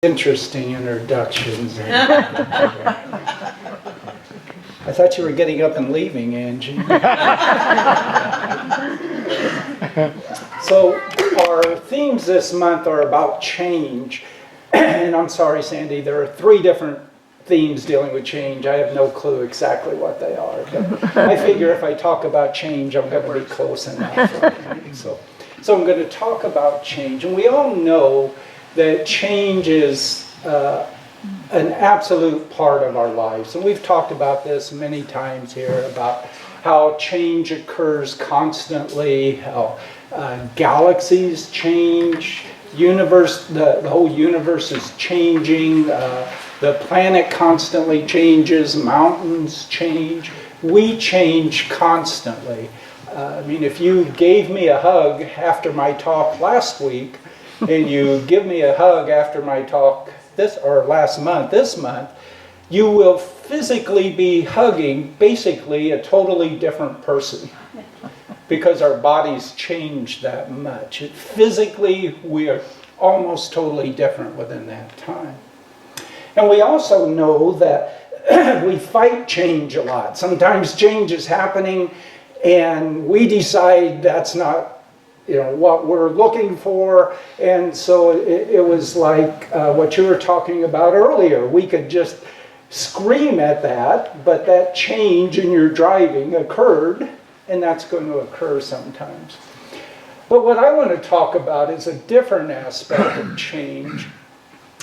Interesting introductions. I thought you were getting up and leaving, Angie. So our themes this month are about change. And I'm sorry, Sandy, there are 3 different themes dealing with change. I have no clue exactly what they are. But I figure if I talk about change, I'm going to be close enough. So I'm going to talk about change. And we all know that change is an absolute part of our lives. And we've talked about this many times here, about how change occurs constantly, how galaxies change, the whole universe is changing, the planet constantly changes, mountains change, we change constantly. I mean, if you gave me a hug after my talk last week, and you give me a hug after my talk this month, you will physically be hugging basically a totally different person because our bodies change that much. Physically, we are almost totally different within that time. And we also know that we fight change a lot. Sometimes change is happening and we decide that's not what we're looking for, and so it was like what you were talking about earlier. We could just scream at that, but that change in your driving occurred, and that's going to occur sometimes. But what I want to talk about is a different aspect of change,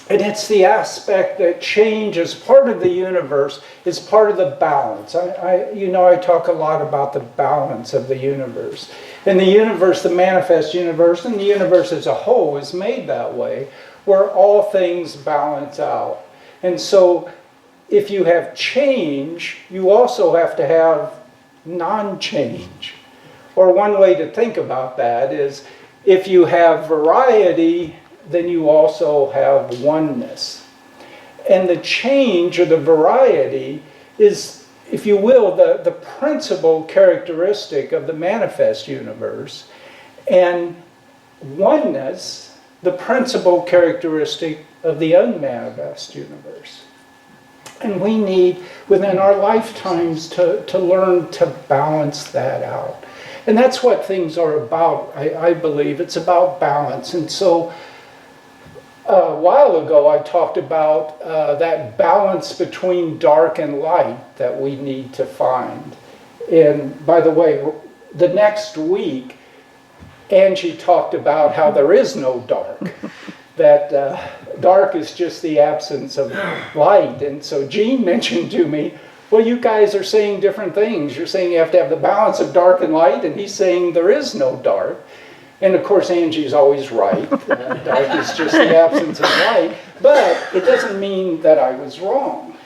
and it's the aspect that change is part of the universe, is part of the balance. I talk a lot about the balance of the universe. And the universe, the manifest universe, and the universe as a whole is made that way, where all things balance out. And so if you have change, you also have to have non-change. Or one way to think about that is, if you have variety, then you also have oneness. And the change or the variety is, if you will, the principal characteristic of the manifest universe, and oneness, the principal characteristic of the unmanifest universe. And we need, within our lifetimes, to learn to balance that out. And that's what things are about, I believe. It's about balance. And so a while ago, I talked about that balance between dark and light that we need to find. And by the way, the next week, Angie talked about how there is no dark, that dark is just the absence of light. And so Jean mentioned to me, well, you guys are saying different things. You're saying you have to have the balance of dark and light, and he's saying there is no dark. And of course, Angie's always right. Dark is just the absence of light. But it doesn't mean that I was wrong,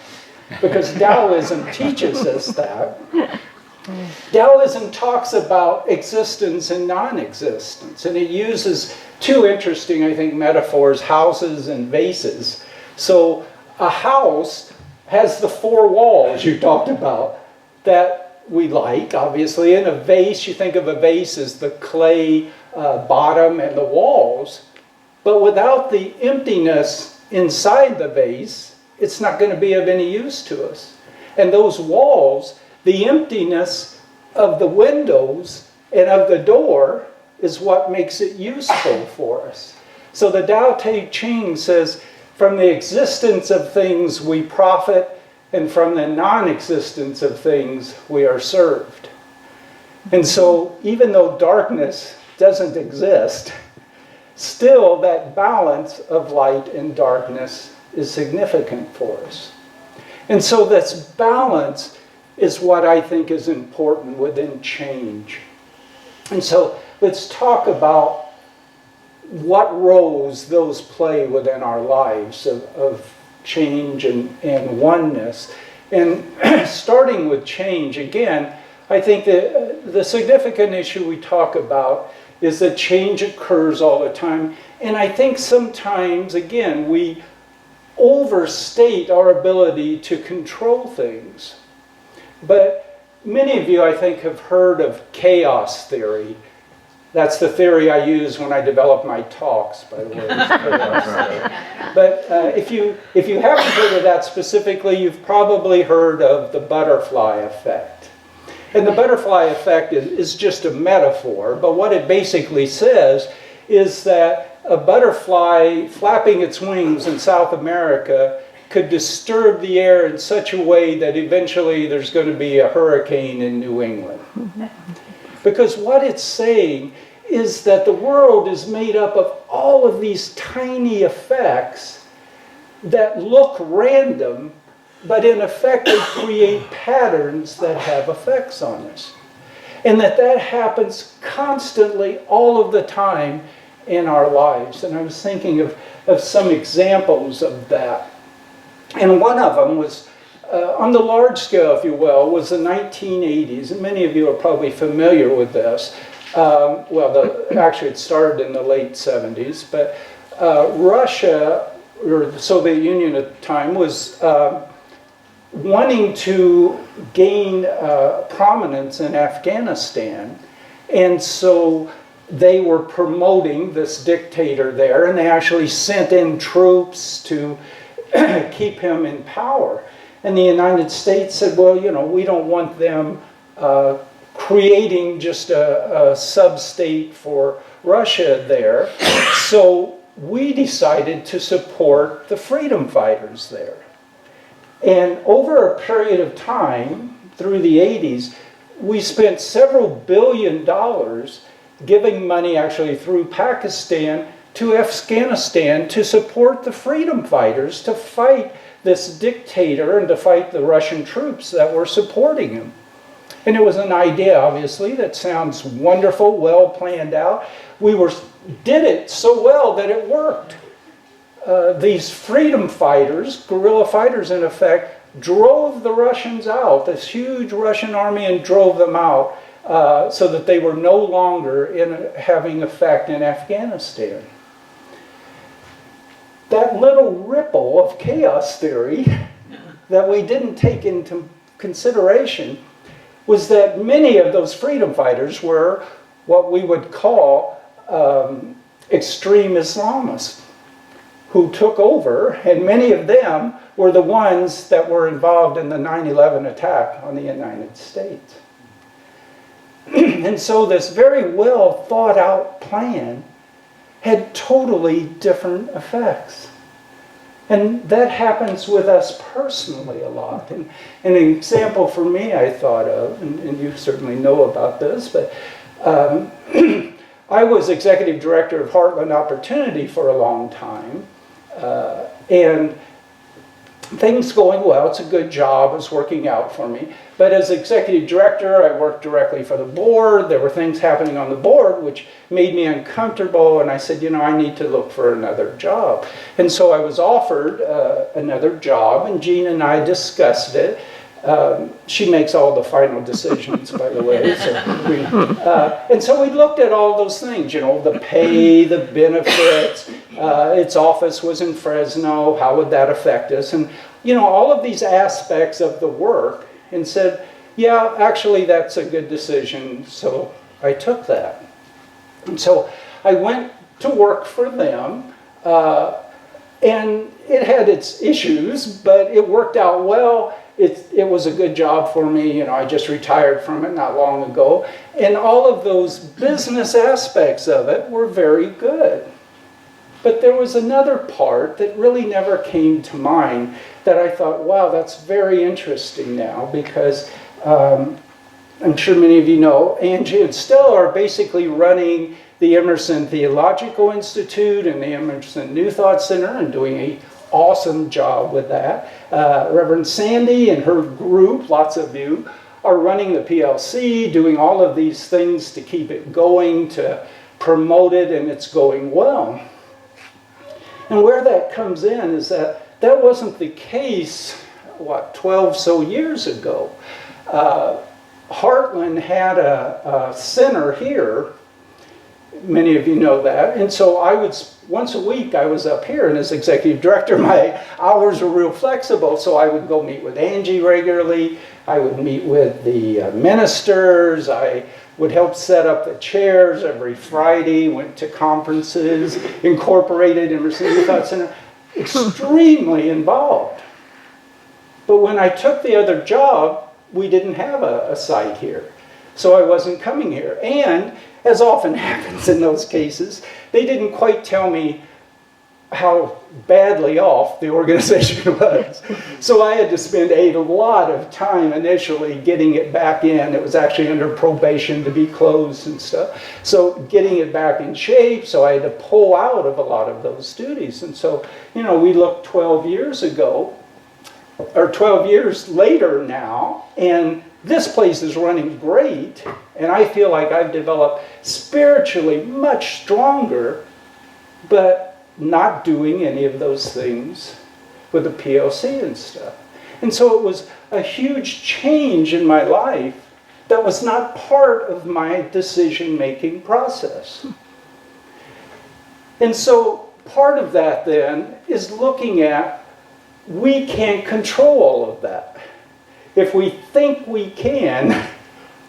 because Taoism teaches us that. Taoism talks about existence and non-existence, and it uses 2 interesting, I think, metaphors, houses and vases. So a house has the 4 walls you talked about that we like, obviously. In a vase, you think of a vase as the clay bottom and the walls, but without the emptiness inside the vase, it's not going to be of any use to us. And those walls, the emptiness of the windows and of the door is what makes it useful for us. So the Tao Te Ching says, from the existence of things we profit, and from the non-existence of things we are served. And so even though darkness doesn't exist, still that balance of light and darkness is significant for us. And so this balance is what I think is important within change. And so let's talk about what roles those play within our lives of change and oneness. And starting with change, again, I think that the significant issue we talk about is that change occurs all the time. And I think sometimes, again, we overstate our ability to control things. But many of you, I think, have heard of chaos theory. That's the theory I use when I develop my talks, by the way. But if you haven't heard of that specifically, you've probably heard of the butterfly effect. And the butterfly effect is just a metaphor, but what it basically says is that a butterfly flapping its wings in South America could disturb the air in such a way that eventually there's going to be a hurricane in New England. Because what it's saying is that the world is made up of all of these tiny effects that look random, but in effect they create patterns that have effects on us. And that happens constantly all of the time in our lives. And I was thinking of some examples of that. And one of them was, on the large scale, if you will, was the 1980s. And many of you are probably familiar with this. Actually it started in the late 70s. But Russia, or the Soviet Union at the time, was wanting to gain prominence in Afghanistan. And so they were promoting this dictator there, and they actually sent in troops to keep him in power. And the United States said, well, we don't want them creating just a sub-state for Russia there. So we decided to support the freedom fighters there. And over a period of time, through the 80s, we spent several $billions giving money actually through Pakistan to Afghanistan to support the freedom fighters to fight this dictator and to fight the Russian troops that were supporting him. And it was an idea, obviously, that sounds wonderful, well planned out. We did it so well that it worked. These freedom fighters, guerrilla fighters in effect, drove the Russians out, this huge Russian army, and drove them out so that they were no longer having effect in Afghanistan. That little ripple of chaos theory that we didn't take into consideration was that many of those freedom fighters were what we would call extreme Islamists who took over, and many of them were the ones that were involved in the 9/11 attack on the United States. And so this very well thought out plan had totally different effects. And that happens with us personally a lot. And an example for me I thought of, and you certainly know about this, but I was executive director of Heartland Opportunity for a long time. And things going well, it's a good job, it's working out for me. But as executive director, I worked directly for the board. There were things happening on the board which made me uncomfortable, and I said, I need to look for another job. And so I was offered another job, and Jean and I discussed it. She makes all the final decisions, by the way. And so we looked at all those things, the pay, the benefits. Its office was in Fresno. How would that affect us? And, all of these aspects of the work, and said, yeah, actually, that's a good decision. So I took that. And so I went to work for them. And it had its issues, but it worked out well. It was a good job for me. I just retired from it not long ago. And all of those business aspects of it were very good. But there was another part that really never came to mind that I thought, wow, that's very interesting now, because I'm sure many of you know, Angie and Stella are basically running the Emerson Theological Institute and the Emerson New Thought Center and doing an awesome job with that. Reverend Sandy and her group, lots of you, are running the PLC, doing all of these things to keep it going, to promote it, and it's going well. And where that comes in is that wasn't the case, 12 so years ago. Heartland had a center here. Many of you know that. And so once a week I was up here, and as executive director, my hours were real flexible. So I would go meet with Angie regularly. I would meet with the ministers. I would help set up the chairs every Friday, went to conferences, incorporated in Receiving Thought Center, extremely involved. But when I took the other job, we didn't have a site here. So I wasn't coming here. And, as often happens in those cases, they didn't quite tell me how badly off the organization was. So I had to spend a lot of time initially getting it back in. It was actually under probation to be closed and stuff. So getting it back in shape, so I had to pull out of a lot of those duties. And so, you know, we looked 12 years ago, or 12 years later now, and this place is running great, and I feel like I've developed spiritually much stronger, but not doing any of those things with the PLC and stuff. And so it was a huge change in my life that was not part of my decision-making process. And so part of that then is looking at, we can't control all of that. If we think we can,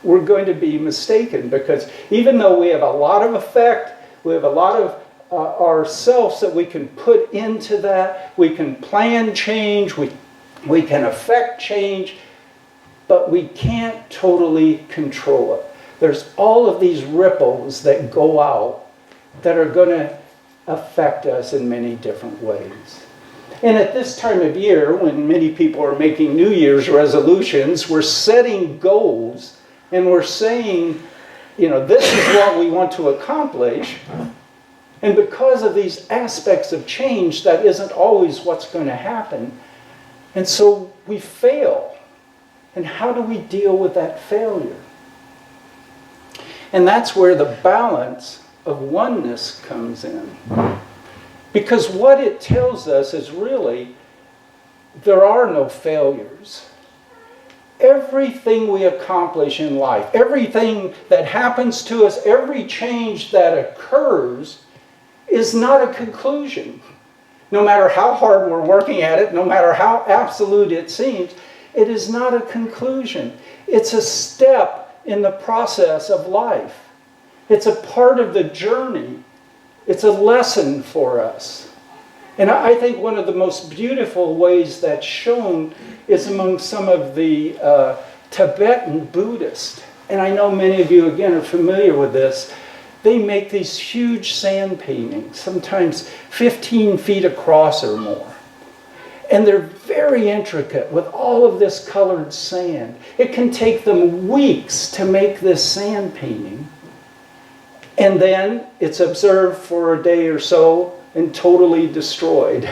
we're going to be mistaken, because even though we have a lot of effect, we have a lot of ourselves that we can put into that, we can plan change, we can affect change, but we can't totally control it. There's all of these ripples that go out that are going to affect us in many different ways. And at this time of year, when many people are making New Year's resolutions, we're setting goals and we're saying, you know, this is what we want to accomplish. And because of these aspects of change, that isn't always what's going to happen. And so we fail. And how do we deal with that failure? And that's where the balance of oneness comes in. Because what it tells us is really, there are no failures. Everything we accomplish in life, everything that happens to us, every change that occurs is not a conclusion. No matter how hard we're working at it, no matter how absolute it seems, it is not a conclusion. It's a step in the process of life. It's a part of the journey. It's a lesson for us. And I think one of the most beautiful ways that's shown is among some of the Tibetan Buddhists. And I know many of you, again, are familiar with this. They make these huge sand paintings, sometimes 15 feet across or more. And they're very intricate with all of this colored sand. It can take them weeks to make this sand painting. And then it's observed for a day or so and totally destroyed.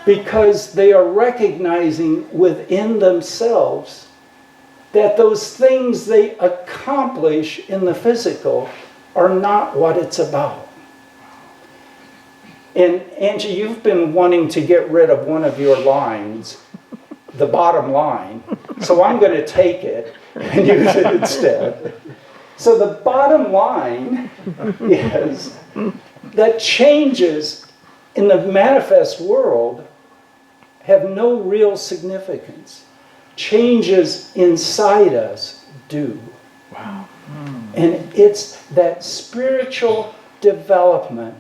Because they are recognizing within themselves that those things they accomplish in the physical are not what it's about. And Angie, you've been wanting to get rid of one of your lines, the bottom line. So I'm going to take it and use it instead. So the bottom line is that changes in the manifest world have no real significance. Changes inside us do. Wow. And it's that spiritual development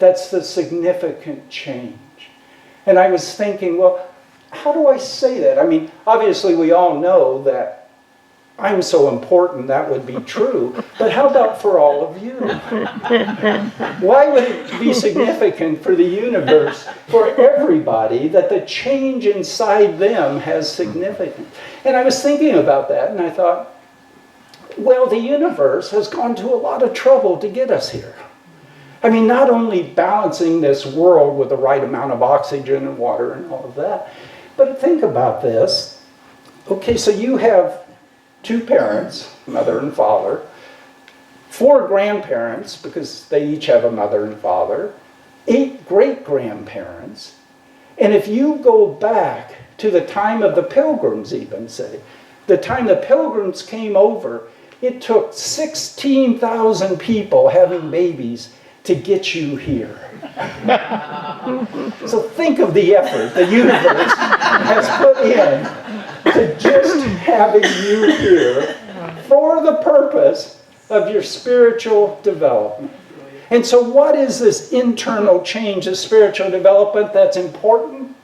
that's the significant change. And I was thinking, well, how do I say that? I mean, obviously we all know that I'm so important that would be true, but how about for all of you? Why would it be significant for the universe, for everybody, that the change inside them has significance? And I was thinking about that, and I thought, well, the universe has gone to a lot of trouble to get us here. I mean, not only balancing this world with the right amount of oxygen and water and all of that, but think about this. Okay, so you have 2 parents, mother and father, 4 grandparents, because they each have a mother and father, 8 great-grandparents, and if you go back to the time of the Pilgrims even, say, the time the Pilgrims came over, it took 16,000 people having babies to get you here. So think of the effort the universe has put in to just having you here for the purpose of your spiritual development. And so what is this internal change, this spiritual development that's important?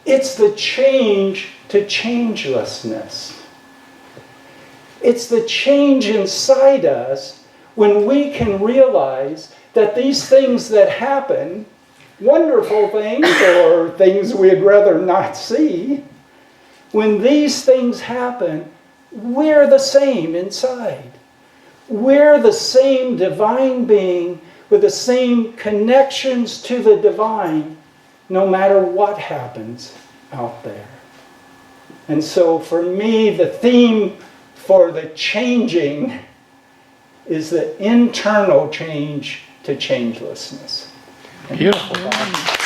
It's the change to changelessness. It's the change inside us when we can realize that these things that happen, wonderful things or things we'd rather not see, when these things happen, we're the same inside. We're the same divine being with the same connections to the divine, no matter what happens out there. And so for me, the theme for the changing is the internal change to changelessness. Beautiful.